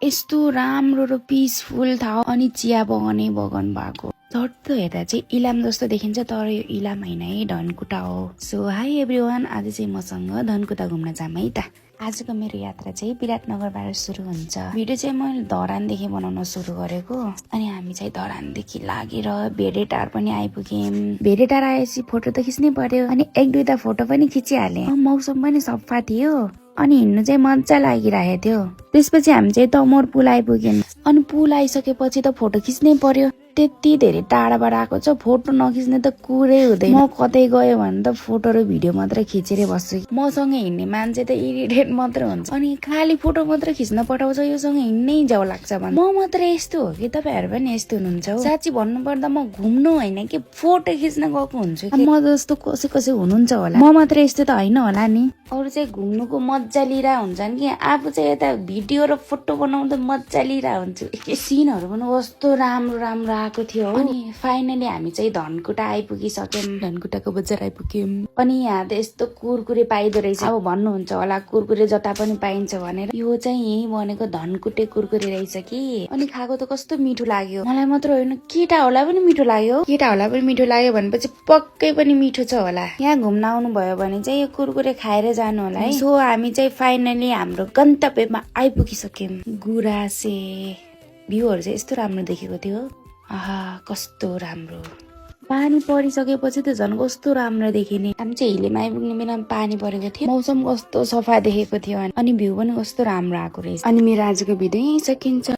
यस्तो राम्रो र पिसफुल ठाउँ अनि चिया बगानै बगान भएको। झट्ट हेर्दा चाहिँ इलाम जस्तो देखिन्छ तर यो इलाम होइन है, धनकुटा हो। सो हाई एभ्रिवान, आज चाहिँ मसँग धनकुटा घुम्न जाम है त। आजको मेरो यात्रा चाहिँ विराटनगरबाट सुरु हुन्छ। भिडियो चाहिँ मैले धरानदेखि बनाउन सुरु गरेको अनि हामी चाहिँ धरानदेखि लागेर भेडेटार पनि आइपुग्यौं। भेडेटार आएपछि फोटो त खिच्नै पर्यो अनि एक दुईटा फोटो पनि खिचिहाले। मौसम पनि सफा थियो अनि हिँड्नु चाहिँ मजा लागिरहेको थियो। त्यसपछि हामी चाहिँ तमोर पुल आइपुग्यौं अनि पुल आइसकेपछि त फोटो खिच्नै पर्यो। त्यति धेरै टाढाबाट आएको छ, फोटो नखिच्ने त कुरै हुँदैन। म कतै गयो भने त फोटो र भिडियो मात्रै खिचेर बस्छु। मसँग हिँड्ने मान्छे त इरिटेट मात्र हुन्छ अनि खाली फोटो मात्र खिच्न पठाउँछ, योसँग हिँड्नै जाउ लाग्छ भने। म मात्रै यस्तो हो कि तपाईहरु पनि यस्तो हुनुहुन्छ हो? साच्चै भन्नु पर्दा म घुम्नु होइन कि फोटो खिच्न गएको हुन्छु। म जस्तो कसै कसै हुनुहुन्छ होला, म मात्रै यस्तो त होइन होला नि। अरु चाहिँ घुम्नुको मजा लिइरा हुन्छन् कि आफू चाहिँ यता भिडियो र फोटो बनाउँदा मजा लिइरा हुन्छु। सिनहरु पनि कस्तो राम्रो राम्रो आएको थियो। अनि फाइनली हामी चाहिँ धनकुटा आइपुगिसक्यौं, धनकुटाको बजार आइपुग्यौं। अनि यहाँ त यस्तो कुरकुरे पाइदो रहेछ। अब भन्नुहुन्छ होला कुरकुरे जता पनि पाइन्छ भनेर, यो चाहिँ यही बनेको धनकुटे कुरकुरे रहेछ कि। अनि खाएको त कस्तो मिठो लाग्यो, मलाई मात्र होइन केटाहरूलाई पनि मिठो लाग्यो। केटाहरूलाई पनि मिठो लाग्यो भनेपछि पक्कै पनि मिठो छ होला। यहाँ घुम्न आउनु भयो भने चाहिँ यो कुरकुरे खाएर जानु होला है। सो हामी चाहिँ फाइनली हाम्रो गन्तव्यमा आइपुगिसक्यौं, गुराँसे। भ्यूहरु चाहिँ यस्तो राम्रो देखेको थियो। आहा कस्तो राम्रो। पानी परिसकेपछि त झन् कस्तो राम्रो देखिने। हामी चाहिँ हिलेमा आइपुग्ने बेलामा पानी परेको थियो, मौसम कस्तो सफा देखेको थियो अनि भ्यू पनि कस्तो राम्रो आएको रहेछ। अनि मेरो आजको भिडियो यही सकिन्छ।